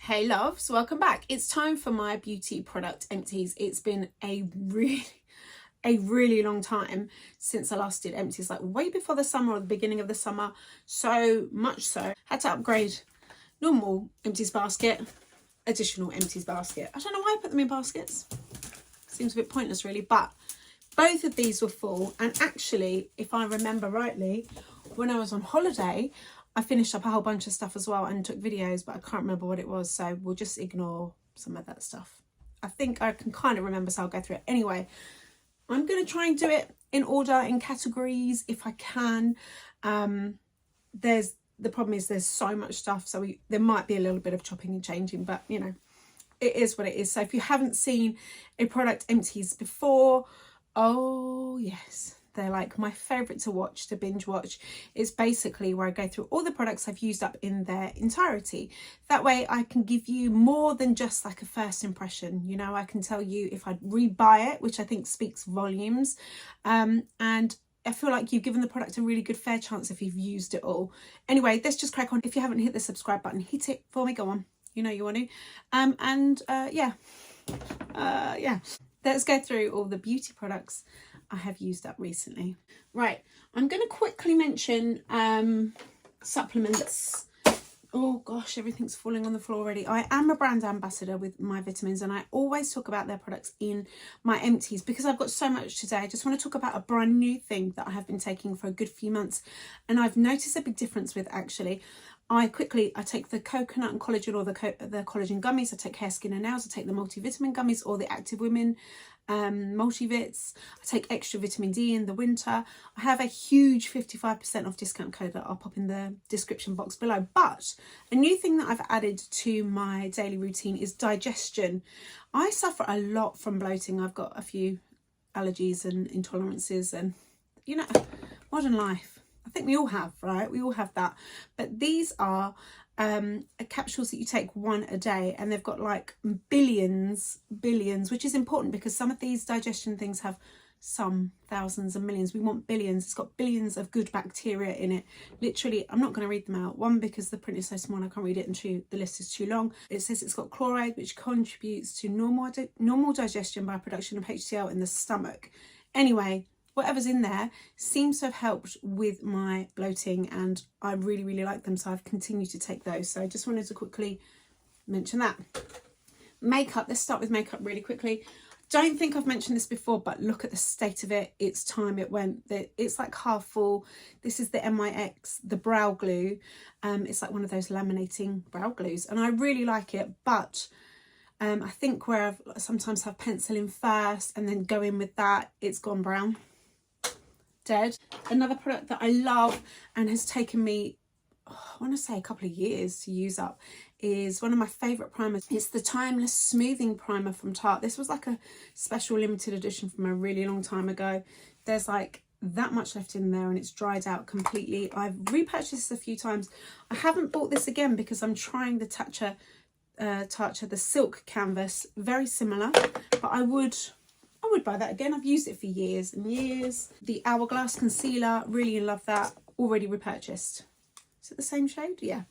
Hey loves, welcome back. It's time for my beauty product empties. It's been a really long time since I last did empties, like way before the summer or the beginning of the summer. So much so, had to upgrade normal empties basket, additional empties basket. I don't know why I put them in baskets. Seems a bit pointless really, but both of these were full. And actually, if I remember rightly, when I was on holiday, I finished up a whole bunch of stuff as well and took videos, but I can't remember what it was, so we'll just ignore some of that stuff. I think I can kind of remember, so I'll go through it. Anyway, I'm going to try and do it in order, in categories, if I can. The problem is there's so much stuff, so there might be a little bit of chopping and changing, but you know, it is what it is. So if you haven't seen a product empties before, oh yes, they're like my favorite to watch, to binge watch. It's basically where I go through all the products I've used up in their entirety. That way I can give you more than just like a first impression. You know, I can tell you if I'd rebuy it, which I think speaks volumes. And I feel like you've given the product a really good fair chance if you've used it all. Anyway, let's just crack on. If you haven't hit the subscribe button, hit it for me. Go on. You know you want to. Yeah. Let's go through all the beauty products I have used up recently. Right, I'm going to quickly mention supplements. Oh gosh, everything's falling on the floor already. I am a brand ambassador with Myvitamins, and I always talk about their products in my empties because I've got so much today. I just want to talk about a brand new thing that I have been taking for a good few months, and I've noticed a big difference with actually. I take the coconut and collagen, or the collagen gummies. I take hair, skin and nails. I take the multivitamin gummies or the Active Women multivits. I take extra vitamin D in the winter. I have a huge 55% off discount code that I'll pop in the description box below. But a new thing that I've added to my daily routine is digestion. I suffer a lot from bloating. I've got a few allergies and intolerances, and you know, modern life. I think we all have, right? We all have that. But these are capsules that you take one a day, and they've got like billions, which is important because some of these digestion things have some thousands and millions. We want billions. It's got billions of good bacteria in it. Literally, I'm not going to read them out. One, because the print is so small I can't read it, and two, the list is too long. It says it's got chloride, which contributes to normal digestion by production of HCl in the stomach. Anyway, whatever's in there seems to have helped with my bloating, and I really like them, so I've continued to take those. So I just wanted to quickly mention that. Makeup, let's start with makeup really quickly. Don't think I've mentioned this before, but look at the state of it. It's time it went. It's like half full. This is the MYX, the brow glue. It's like one of those laminating brow glues, and I really like it, but I think where I've sometimes have pencil in first and then go in with that, it's gone brown. Dead. Another product that I love and has taken me, I want to say a couple of years to use up, is one of my favourite primers. It's the Timeless Smoothing Primer from Tarte. This was like a special limited edition from a really long time ago. There's like that much left in there, and it's dried out completely. I've repurchased this a few times. I haven't bought this again because I'm trying the Tatcha, the Silk Canvas. Very similar, but I would buy that again. I've used it for years and years. The Hourglass Concealer, really love that. Already repurchased. Is it the same shade? Yeah.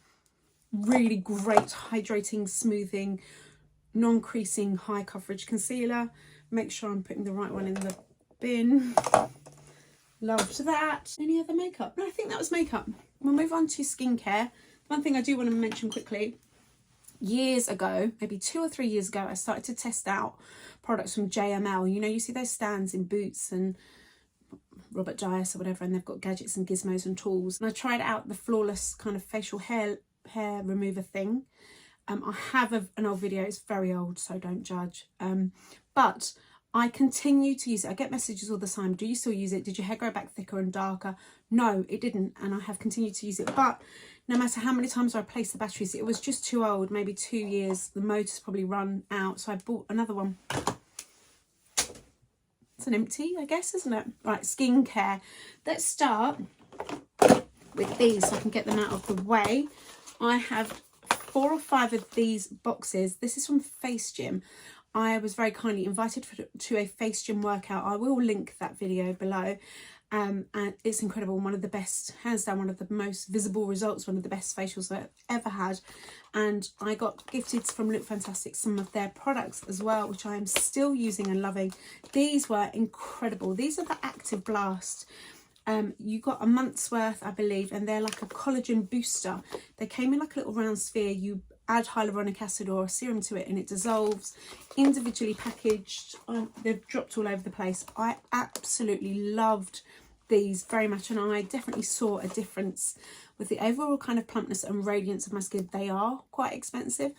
Really great hydrating, smoothing, non-creasing, high coverage concealer. Make sure I'm putting the right one in the bin. Loved that. Any other makeup? No, I think that was makeup. We'll move on to skincare. One thing I do want to mention quickly. Years ago, maybe 2 or 3 years ago, I started to test out products from JML. You know, you see those stands in Boots and Robert Dias or whatever, and they've got gadgets and gizmos and tools. And I tried out the Flawless kind of facial hair remover thing. I have an old video. It's very old, so don't judge. But I continue to use it. I get messages all the time. Do you still use it? Did your hair grow back thicker and darker? No, it didn't. And I have continued to use it. But no matter how many times I replaced the batteries, it was just too old. Maybe 2 years. The motor's probably run out. So I bought another one. It's an empty, I guess, isn't it? Right, skincare. Let's start with these so I can get them out of the way. I have 4 or 5 of these boxes. This is from FACEGYM. I was very kindly invited to a FACEGYM workout. I will link that video below. and it's incredible. One of the best, hands down, one of the most visible results, one of the best facials I've ever had. And I got gifted from LookFantastic some of their products as well, which I am still using and loving. These were incredible. These are the Active Blast. You got a month's worth, I believe, and they're like a collagen booster. They came in like a little round sphere. You add hyaluronic acid or a serum to it and it dissolves, individually packaged. They've dropped all over the place. I absolutely loved these very much, and I definitely saw a difference with the overall kind of plumpness and radiance of my skin. They are quite expensive.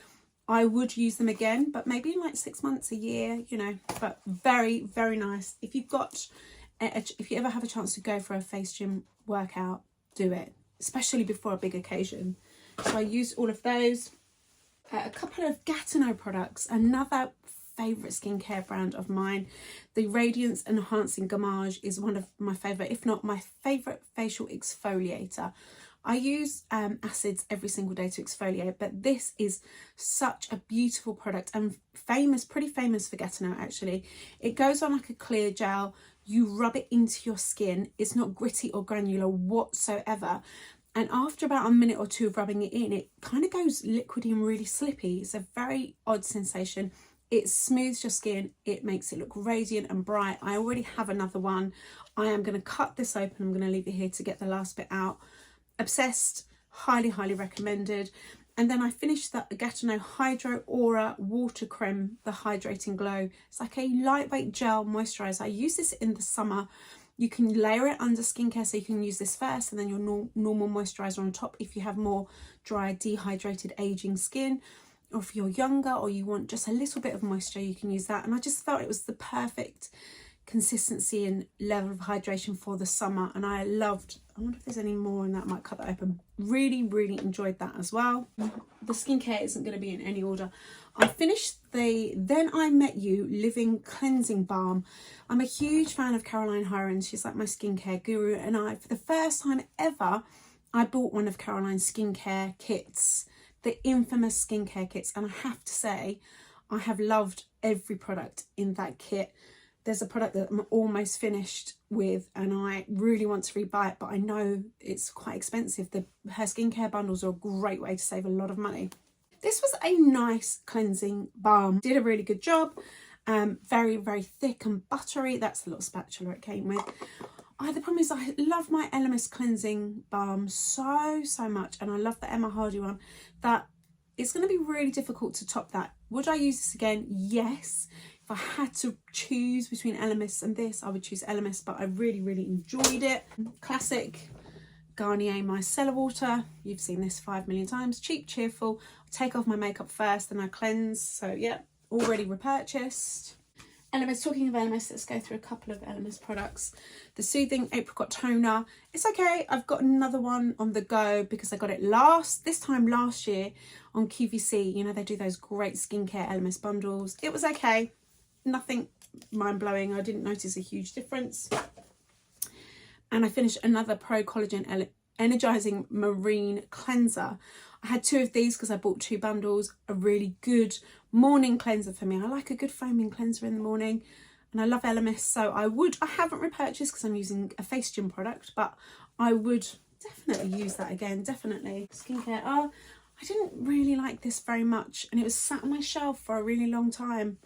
I would use them again, but maybe in like 6 months, a year, you know, but very, very nice. If you've got, if you ever have a chance to go for a FACEGYM workout, do it, especially before a big occasion. So I used all of those. A couple of Gatineau products, another favourite skincare brand of mine. The Radiance Enhancing Gommage is one of my favourite, if not my favourite facial exfoliator. I use acids every single day to exfoliate, but this is such a beautiful product and famous, pretty famous for Gatineau actually. It goes on like a clear gel. You rub it into your skin. It's not gritty or granular whatsoever. And after about a minute or two of rubbing it in, it kind of goes liquidy and really slippy. It's a very odd sensation. It smooths your skin. It makes it look radiant and bright. I already have another one. I am going to cut this open. I'm going to leave it here to get the last bit out. Obsessed. Highly, highly recommended. And then I finished the Gatineau Hydro Aura Water Creme, the Hydrating Glow. It's like a lightweight gel moisturiser. I use this in the summer. You can layer it under skincare, so you can use this first and then your normal moisturiser on top if you have more dry, dehydrated, aging skin. Or if you're younger or you want just a little bit of moisture, you can use that. And I just felt it was the perfect consistency and level of hydration for the summer. And I loved, I wonder if there's any more in that, I might cut that open. Really, really enjoyed that as well. The skincare isn't going to be in any order. I finished the Then I Met You Living Cleansing Balm. I'm a huge fan of Caroline Hirons. She's like my skincare guru. And I, for the first time ever, I bought one of Caroline's skincare kits, the infamous skincare kits. And I have to say, I have loved every product in that kit. There's a product that I'm almost finished with and I really want to rebuy it, but I know it's quite expensive. Her skincare bundles are a great way to save a lot of money. This was a nice cleansing balm. Did a really good job. Very, very thick and buttery. That's the little spatula it came with. The problem is I love my Elemis cleansing balm so much, and I love the Emma Hardy one, that it's going to be really difficult to top that. Would I use this again? Yes. If I had to choose between Elemis and this, I would choose Elemis, but I really, really enjoyed it. Classic Garnier Micellar Water. You've seen this 5 million times. Cheap, cheerful. I take off my makeup first, then I cleanse. So yeah, already repurchased. Elemis, talking of Elemis, let's go through a couple of Elemis products. The Soothing Apricot Toner. It's okay. I've got another one on the go because I got it this time last year on QVC. You know, they do those great skincare Elemis bundles. It was okay. Nothing mind-blowing. I didn't notice a huge difference. And I finished another Pro Collagen Energizing Marine Cleanser. I had 2 of these because I bought 2 bundles. A really good morning cleanser for me. I like a good foaming cleanser in the morning. And I love Elemis, so I haven't repurchased because I'm using a FaceGym product, but I would definitely use that again, definitely. Skincare. I didn't really like this very much, and it was sat on my shelf for a really long time.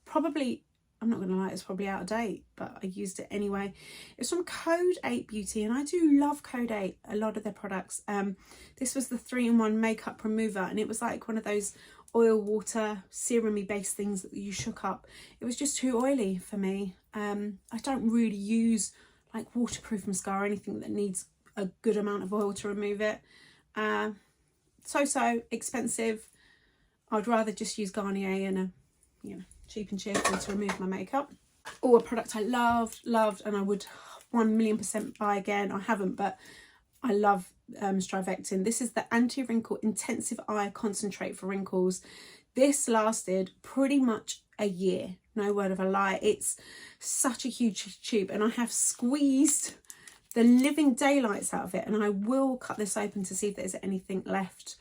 Probably, I'm not going to lie, it's probably out of date, but I used it anyway. It's from Code 8 Beauty, and I do love Code 8, a lot of their products. This was the 3-in-1 makeup remover, and it was like one of those oil, water, serum-y based things that you shook up. It was just too oily for me. I don't really use like waterproof mascara or anything that needs a good amount of oil to remove it. So expensive. I'd rather just use Garnier and a, you know, cheap and cheerful to remove my makeup. Oh, a product I loved, and I would 1,000,000% buy again. I haven't, but I love Strivectin. This is the Anti-Wrinkle Intensive Eye Concentrate for Wrinkles. This lasted pretty much a year. No word of a lie. It's such a huge tube, and I have squeezed the living daylights out of it, and I will cut this open to see if there's anything left.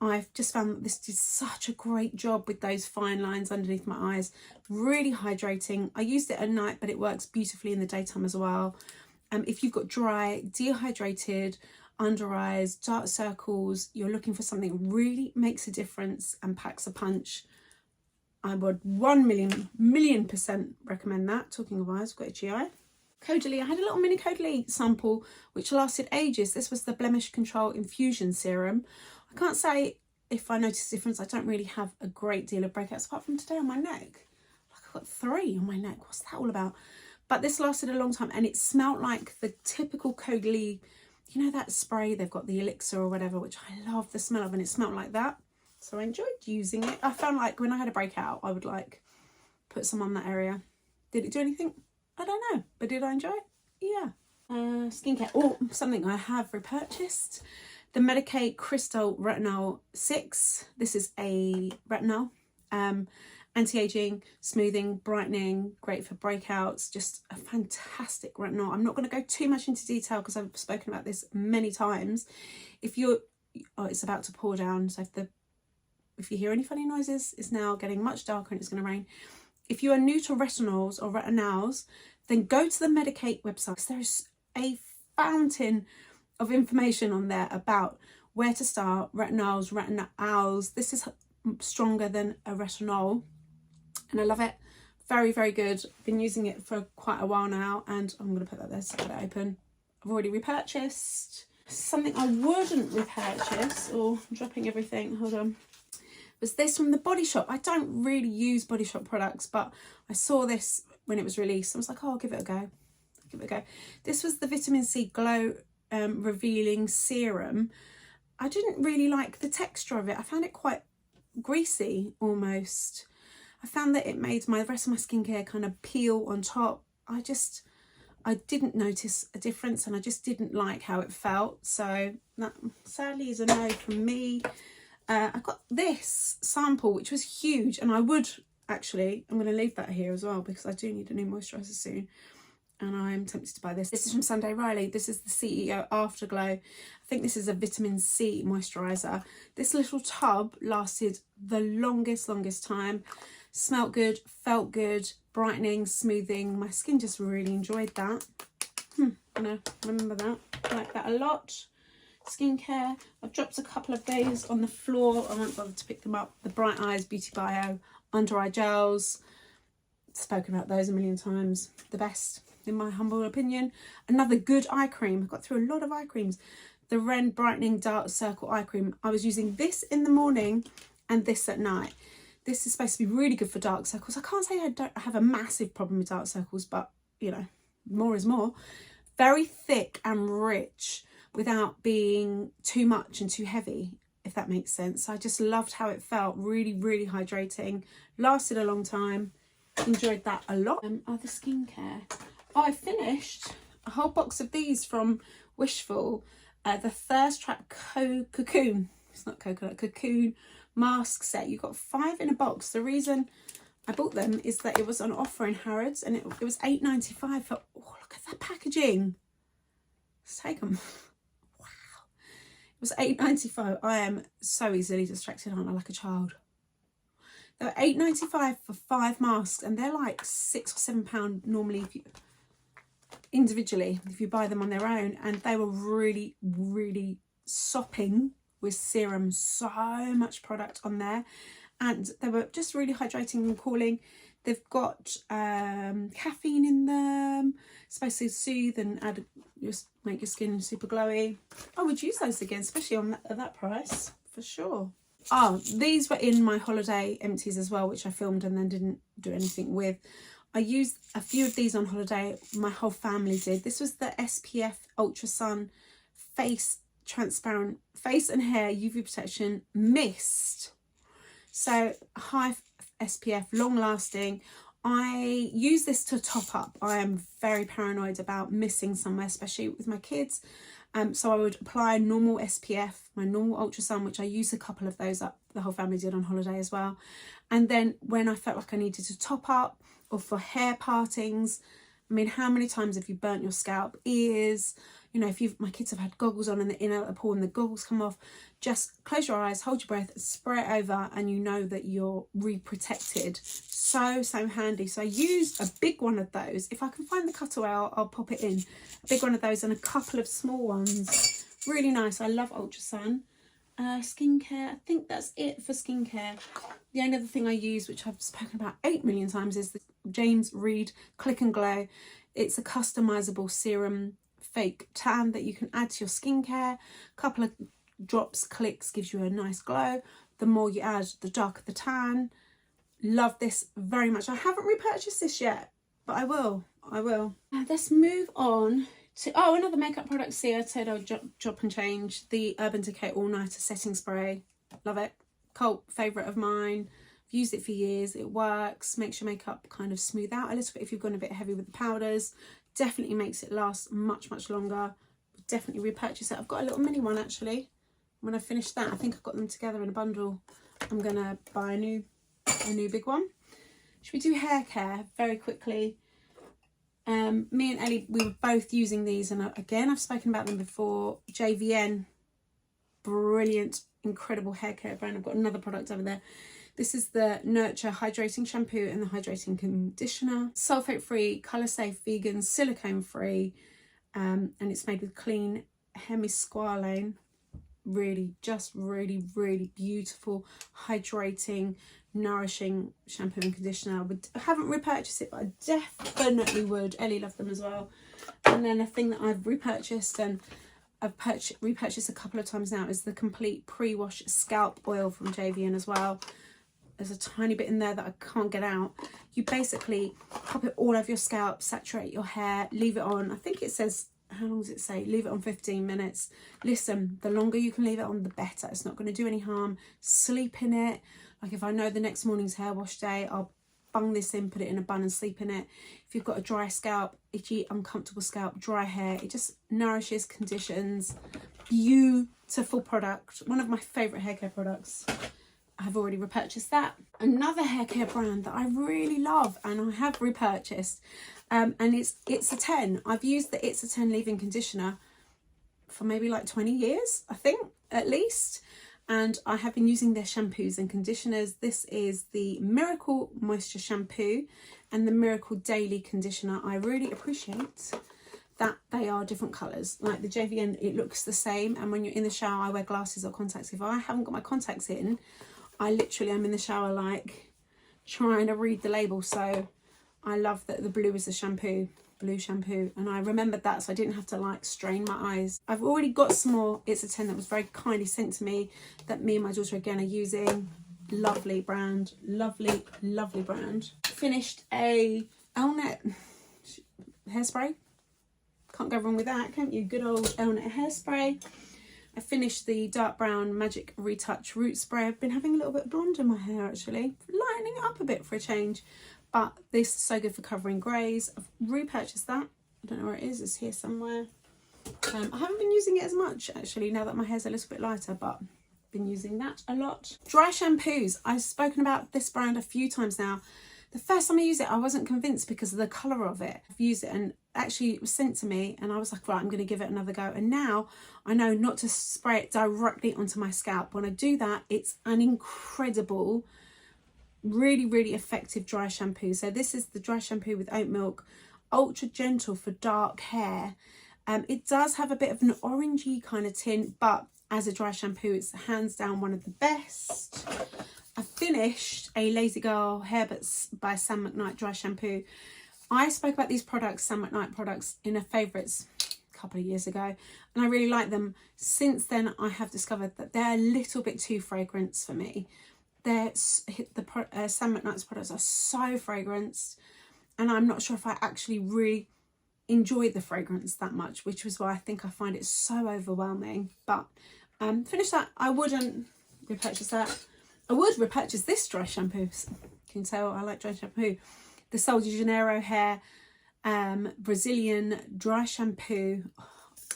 I've just found that this did such a great job with those fine lines underneath my eyes. Really hydrating. I used it at night, but it works beautifully in the daytime as well. If you've got dry, dehydrated, under eyes, dark circles, you're looking for something that really makes a difference and packs a punch, I would 1,000,000% recommend that. Talking of eyes, I've got itchy eye. Caudalie, I had a little mini Caudalie sample which lasted ages. This was the Blemish Control Infusion Serum. I can't say if I noticed a difference. I don't really have a great deal of breakouts apart from today on my neck. Like I've got 3 on my neck. What's that all about? But this lasted a long time and it smelled like the typical Caudalie, you know that spray, they've got the elixir or whatever, which I love the smell of, and it smelled like that. So I enjoyed using it. I found like when I had a breakout, I would like put some on that area. Did it do anything? I don't know, but did I enjoy it? Yeah. Skincare. Oh, something I have repurchased. The Medik8 Crystal Retinol 6. This is a retinol. Anti-aging, smoothing, brightening, great for breakouts. Just a fantastic retinol. I'm not going to go too much into detail because I've spoken about this many times. If you're... Oh, it's about to pour down. So if you hear any funny noises, it's now getting much darker and it's going to rain. If you are new to retinols or retinols, then go to the Medik8 website. There's a fountain of information on there about where to start, retinols, retinols. This is stronger than a retinol and I love it. Very, very good. Been using it for quite a while now and I'm going to put that there so I get it open. I've already repurchased. Something I wouldn't repurchase, or dropping everything, hold on, was this from the Body Shop. I don't really use Body Shop products, but I saw this when it was released. I was like, oh, I'll give it a go. Give it a go. This was the Vitamin C Glow Revealing Serum. I didn't really like the texture of it. I found it quite greasy almost. I found that it made the rest of my skincare kind of peel on top. I didn't notice a difference and I just didn't like how it felt. So that sadly is a no from me. I got this sample, which was huge, and I would actually, I'm going to leave that here as well because I do need a new moisturiser soon. And I'm tempted to buy this. This is from Sunday Riley. This is the CEO Afterglow. I think this is a vitamin C moisturiser. This little tub lasted the longest time. Smelled good, felt good, brightening, smoothing. My skin just really enjoyed that. I'm gonna remember that. I like that a lot. Skincare. I've dropped a couple of these on the floor. I won't bother to pick them up. The Bright Eyes Beauty Bio under eye gels. Spoken about those a million times. The best, in my humble opinion. Another good eye cream. I've got through a lot of eye creams. The Ren Brightening Dark Circle Eye Cream. I was using this in the morning and this at night. This is supposed to be really good for dark circles. I can't say I don't have a massive problem with dark circles, but, you know, more is more. Very thick and rich without being too much and too heavy, if that makes sense. I just loved how it felt. Really, really hydrating. Lasted a long time. Enjoyed that a lot. Other skincare. Oh, I finished a whole box of these from Wishful. The Thirst Trap Cocoon. It's not coconut. Cocoon mask set. You got 5 in a box. The reason I bought them is that it was on offer in Harrods and it was £8.95 for, oh, look at that packaging. Let's take them. Wow. It was £8.95. I am so easily distracted, aren't I, like a child. They were £8.95 for 5 masks and they're like £6 or £7 normally if you, individually, if you buy them on their own, and they were really, really sopping with serum. So much product on there and they were just really hydrating and cooling. They've got caffeine in them. It's supposed to soothe and add, just make your skin super glowy. I would use those again, especially on that price, for sure. Oh, these were in my holiday empties as well, which I filmed and then didn't do anything with. I used a few of these on holiday. My whole family did. This was the SPF Ultra Sun Face Transparent Face and Hair UV Protection Mist. So high SPF, long lasting. I use this to top up. I am very paranoid about missing somewhere, especially with my kids. So I would apply normal SPF, my normal Ultra Sun, which I used a couple of those up. The whole family did on holiday as well. And then when I felt like I needed to top up, or for hair partings, I mean, how many times have you burnt your scalp, ears? You know, if my kids have had goggles on and they're in out the pool and the goggles come off, just close your eyes, hold your breath, spray it over, and you know that you're re-protected. so handy. So I used a big one of those. If I can find the cutaway, I'll pop it in. A big one of those and a couple of small ones. Really nice. I love Ultra Sun. Skincare, I think that's it for skincare. The only other thing I use, which I've spoken about 8 million times, is the James Reed Click and Glow. It's a customizable serum fake tan that you can add to your skincare. A couple of drops, clicks, gives you a nice glow. The more you add, the darker the tan. Love this very much. I haven't repurchased this yet, but I will. Let's move on to, another makeup product. See, I said I'll drop and change. The Urban Decay All Nighter Setting Spray. Love it. Cult favourite of mine. I've used it for years. It works. Makes your makeup kind of smooth out a little bit if you've gone a bit heavy with the powders. Definitely makes it last much longer. Definitely repurchase it. I've got a little mini one actually. When I finish that, I think I've got them together in a bundle. I'm going to buy a new big one. Should we do hair care very quickly? Me and Ellie, we were both using these, and again, I've spoken about them before. JVN, brilliant, incredible hair care brand. I've got another product over there. This is the Nurture Hydrating Shampoo and the Hydrating Conditioner. Sulfate-free, colour-safe, vegan, silicone-free, and it's made with clean hemisqualane. Really beautiful, hydrating, nourishing shampoo and conditioner. I haven't repurchased it, but I definitely would. Ellie loved them as well. And then a thing that I've repurchased, and I've repurchased a couple of times now, is the complete pre-wash scalp oil from JVN as well. There's a tiny bit in there that I can't get out. You basically pop it all over your scalp, saturate your hair, leave it on. I think it says, how long does it say? Leave it on 15 minutes. Listen, the longer you can leave it on, the better. It's not going to do any harm. Sleep in it. Like if I know the next morning's hair wash day, I'll bung this in, put it in a bun and sleep in it. If you've got a dry scalp, itchy, uncomfortable scalp, dry hair, it just nourishes, conditions. Beautiful product. One of my favourite hair care products. I've already repurchased that. Another hair care brand that I really love and I have repurchased, and it's a 10. I've used the It's a 10 leave-in conditioner for maybe like 20 years, I think, at least. And I have been using their shampoos and conditioners. This is the Miracle Moisture Shampoo and the Miracle Daily Conditioner. I really appreciate that they are different colours. Like the JVN, it looks the same. And when you're in the shower, I wear glasses or contacts. If I haven't got my contacts in, I literally am in the shower like trying to read the label. So I love that the blue is the shampoo. Blue shampoo, and I remembered that, so I didn't have to like strain my eyes. I've already got some more It's a 10 that was very kindly sent to me that me and my daughter again are using. Lovely brand, lovely brand. Finished a ONER hairspray. Can't go wrong with that, can't you? Good old ONER hairspray. I finished the dark brown Magic Retouch root spray. I've been having a little bit of blonde in my hair actually, lightening it up a bit for a change. But this is so good for covering greys. I've repurchased that. I don't know where it is. It's here somewhere. I haven't been using it as much, actually, now that my hair's a little bit lighter, but I've been using that a lot. Dry shampoos. I've spoken about this brand a few times now. The first time I used it, I wasn't convinced because of the colour of it. I've used it, and actually it was sent to me, and I was like, right, I'm going to give it another go. And now I know not to spray it directly onto my scalp. When I do that, it's an incredible, really effective dry shampoo. So this is the dry shampoo with oat milk, ultra gentle for dark hair. It does have a bit of an orangey kind of tint, but as a dry shampoo, it's hands down one of the best. I finished a Lazy Girl Hair Bits by Sam McKnight dry shampoo. I spoke about these products, Sam McKnight products, in a favourites a couple of years ago, and I really like them. Since then, I have discovered that they're a little bit too fragrant for me. Sam McKnight's products are so fragranced, and I'm not sure if I actually really enjoy the fragrance that much, which is why I think I find it so overwhelming. But finish that. I wouldn't repurchase that. I would repurchase this dry shampoo. You can tell I like dry shampoo. The Sol de Janeiro hair Brazilian dry shampoo.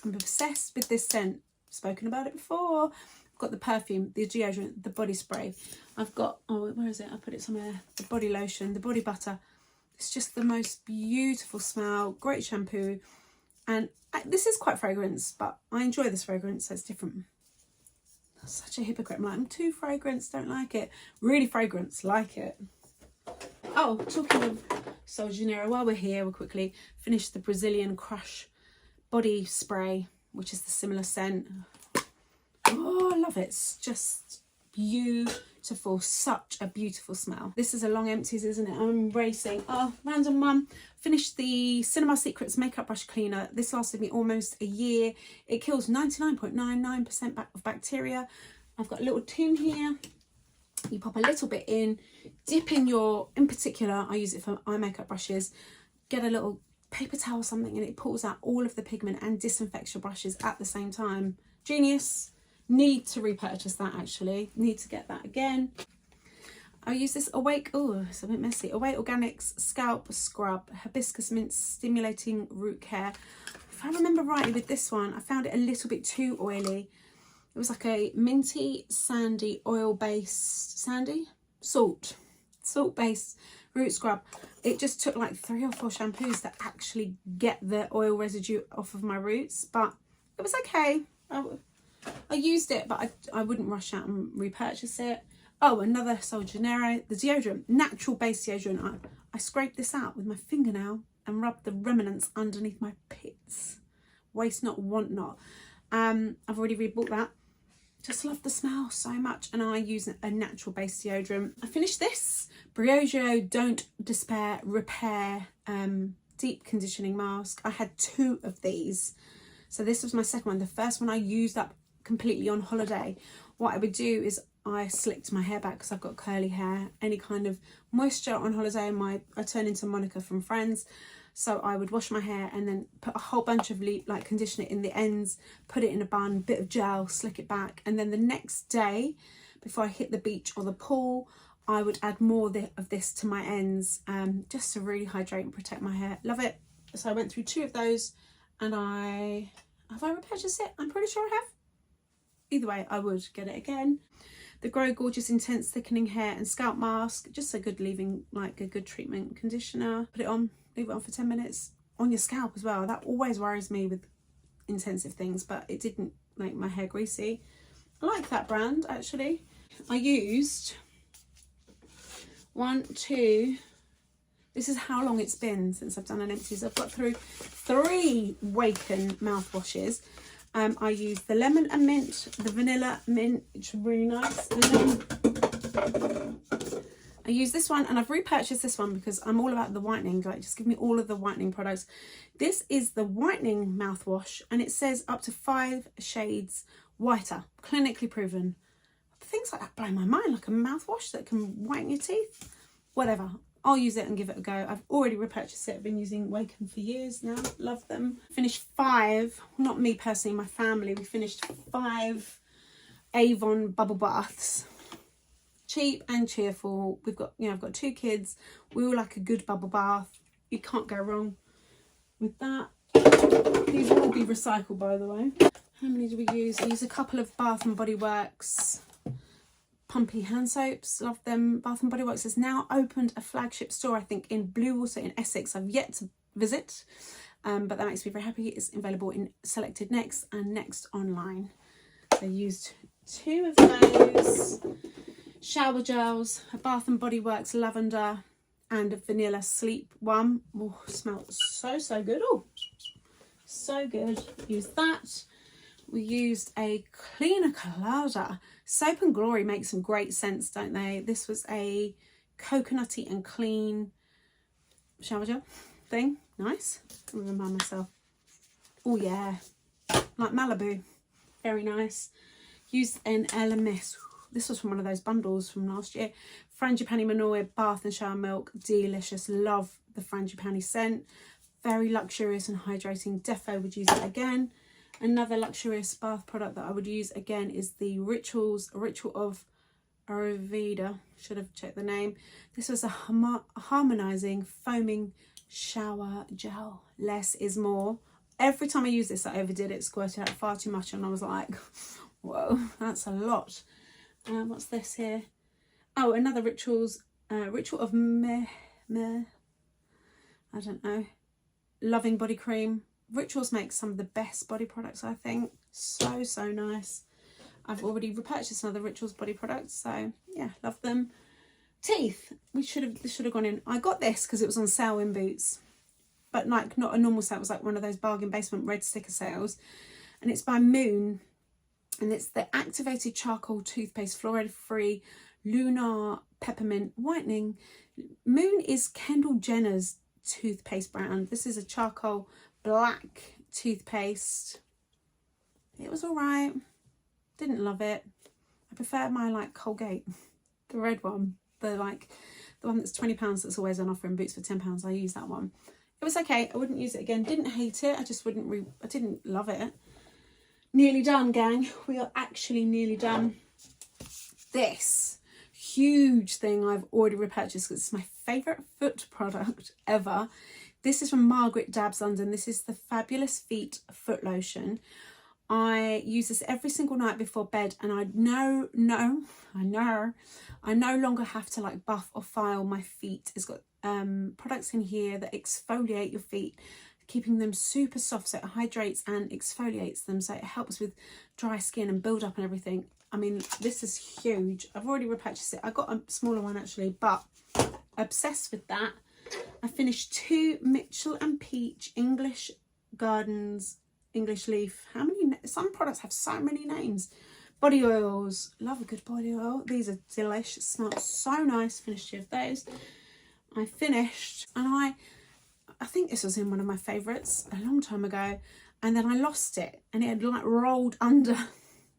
I'm obsessed with this scent. I've spoken about it before. I've got the perfume, the deodorant, the body spray. I've got, oh, where is it? I put it somewhere. The body lotion, the body butter. It's just the most beautiful smell. Great shampoo. And this is quite fragrance, but I enjoy this fragrance, so it's different. Such a hypocrite. I'm like, I'm too fragrance, don't like it. Really fragrance, like it. Oh, talking of Sol de Janeiro, while we're here, we'll quickly finish the Brazilian Crush body spray, which is the similar scent. Oh, I love it. It's just beautiful. Such a beautiful smell. This is a long empties, isn't it? I'm racing. Oh, random one. Finished the Cinema Secrets makeup brush cleaner. This lasted me almost a year. It kills 99.99% of bacteria. I've got a little tin here. You pop a little bit in, dip in your, in particular, I use it for eye makeup brushes. Get a little paper towel or something, and it pulls out all of the pigment and disinfects your brushes at the same time. Genius. Need to repurchase that, actually. Need to get that again. I use this Awake, oh, it's a bit messy. Awake Organics Scalp Scrub, Hibiscus Mint Stimulating Root Care. If I remember rightly with this one, I found it a little bit too oily. It was like a minty, sandy, oil-based, salt-based root scrub. It just took like 3 or 4 shampoos to actually get the oil residue off of my roots, but it was okay. I used it, but I wouldn't rush out and repurchase it. Oh, another Sol de Janeiro, the deodorant, natural base deodorant. I scraped this out with my fingernail and rubbed the remnants underneath my pits. Waste not, want not. I've already rebought that. Just love the smell so much, and I use a natural base deodorant. I finished this Briogeo Don't Despair Repair Deep Conditioning Mask. I had 2 of these, so this was my second one. The first one I used up completely on holiday. What I would do is I slicked my hair back because I've got curly hair. Any kind of moisture on holiday, I turn into Monica from Friends. So I would wash my hair and then put a whole bunch of like conditioner in the ends, put it in a bun, bit of gel, slick it back. And then the next day, before I hit the beach or the pool, I would add more of this to my ends, just to really hydrate and protect my hair. Love it. So I went through 2 of those, and have I repurchased it? I'm pretty sure I have. Either way, I would get it again. The Grow Gorgeous Intense Thickening Hair and Scalp Mask, just a good leave-in, like a good treatment conditioner. Put it on. Leave it on for 10 minutes on your scalp as well. That always worries me with intensive things, but it didn't make my hair greasy. I like that brand, actually. I used 1, 2, this is how long it's been since I've done an empties. I've got through 3 Waken mouthwashes. I used the lemon and mint, the vanilla mint, which is really nice. I use this one, and I've repurchased this one because I'm all about the whitening. Like, just give me all of the whitening products. This is the whitening mouthwash, and it says up to 5 shades whiter, clinically proven. Things like that blow my mind, like a mouthwash that can whiten your teeth. Whatever, I'll use it and give it a go. I've already repurchased it. I've been using Waken for years now. Love them. Finished 5, not me personally, my family. We finished 5 Avon bubble baths. Cheap and cheerful. We've got, I've got 2 kids. We all like a good bubble bath. You can't go wrong with that. These will all be recycled, by the way. How many do we use? I use a couple of Bath and Body Works pumpy hand soaps. Love them. Bath and Body Works has now opened a flagship store, I think, in Bluewater in Essex. I've yet to visit, but that makes me very happy. It's available in selected Next and Next online. I used 2 of those. Shower gels, a Bath and Body Works lavender and a vanilla sleep one. Oh, smells so good. Oh, so good. Use that. We used a cleaner clouder. Soap and Glory makes some great scents, don't they? This was a coconutty and clean shower gel thing. Nice. I remind myself. Oh yeah, like Malibu. Very nice. Used an LMS. This was from one of those bundles from last year. Frangipani Manoi Bath and Shower Milk. Delicious. Love the Frangipani scent. Very luxurious and hydrating. Defo would use it again. Another luxurious bath product that I would use again is the Ritual of Ayurveda. Should have checked the name. This was a harmonizing foaming shower gel. Less is more. Every time I use this, I overdid it. Squirted out far too much, and I was like, whoa, that's a lot. What's this here? Oh, another Ritual of I don't know. Loving body cream. Rituals makes some of the best body products, I think. So nice. I've already repurchased another Rituals body products, so yeah, love them. Teeth, this should have gone in. I got this because it was on sale in Boots, but like not a normal sale. It was like one of those bargain basement red sticker sales, and it's by Moon, and it's the activated charcoal toothpaste, fluoride free, lunar peppermint whitening. Moon is Kendall Jenner's toothpaste brand. This is a charcoal black toothpaste. It was all right. Didn't love it. I prefer my like Colgate, the red one, the one that's £20 that's always on offer in Boots for £10. I use that one. It was okay. I wouldn't use it again. Didn't hate it. I just I didn't love it. Nearly done, gang. We are actually nearly done. This huge thing I've already repurchased because it's my favourite foot product ever. This is from Margaret Dabbs London. This is the Fabulous Feet Foot Lotion. I use this every single night before bed, and I no longer have to like buff or file my feet. It's got products in here that exfoliate your feet, keeping them super soft, so it hydrates and exfoliates them, so it helps with dry skin and build up and everything. I mean, this is huge. I've already repurchased it. I got a smaller one actually, but obsessed with that. I finished 2 Mitchell and Peach English Gardens English Leaf. How many? Some products have so many names. Body oils. Love a good body oil. These are delish. Smell so nice. Finished 2 of those. I finished, and I think this was in one of my favourites a long time ago, and then I lost it, and it had like rolled under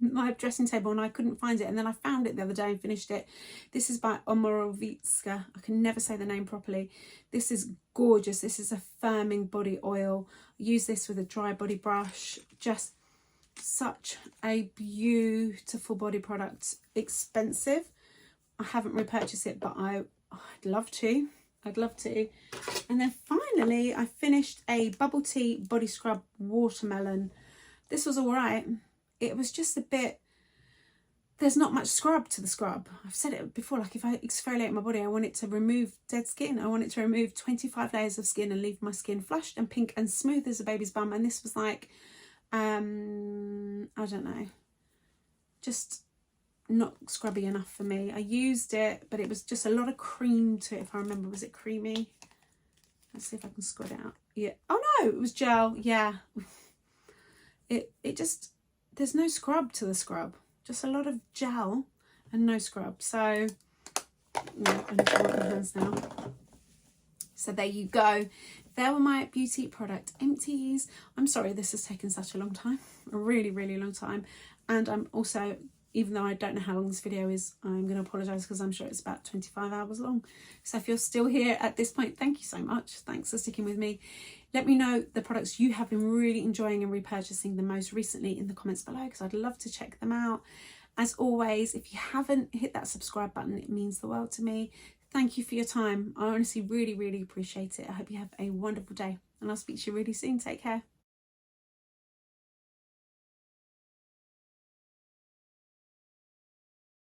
my dressing table and I couldn't find it, and then I found it the other day and finished it. This is by Omorovitska. I can never say the name properly. This is gorgeous. This is a firming body oil. I use this with a dry body brush. Just such a beautiful body product. Expensive. I haven't repurchased it, but I'd love to. I'd love to. And then finally I finished a bubble tea body scrub watermelon. This was all right. It was just a bit, there's not much scrub to the scrub. I've said it before, like if I exfoliate my body, I want it to remove dead skin. I want it to remove 25 layers of skin and leave my skin flushed and pink and smooth as a baby's bum. And this was like, I don't know, just not scrubby enough for me. I used it, but it was just a lot of cream to it, if I remember. Was it creamy? Let's see if I can squat it out. Yeah. Oh no, it was gel. Yeah. It just, there's no scrub to the scrub, just a lot of gel and no scrub. So yeah, I need to wipe my hands now. So there you go. There were my beauty product empties. I'm sorry this has taken such a long time, a really, really long time. And I'm also, even though I don't know how long this video is, I'm going to apologise because I'm sure it's about 25 hours long. So if you're still here at this point, thank you so much. Thanks for sticking with me. Let me know the products you have been really enjoying and repurchasing the most recently in the comments below, because I'd love to check them out. As always, if you haven't hit that subscribe button, it means the world to me. Thank you for your time. I honestly really, really appreciate it. I hope you have a wonderful day, and I'll speak to you really soon. Take care.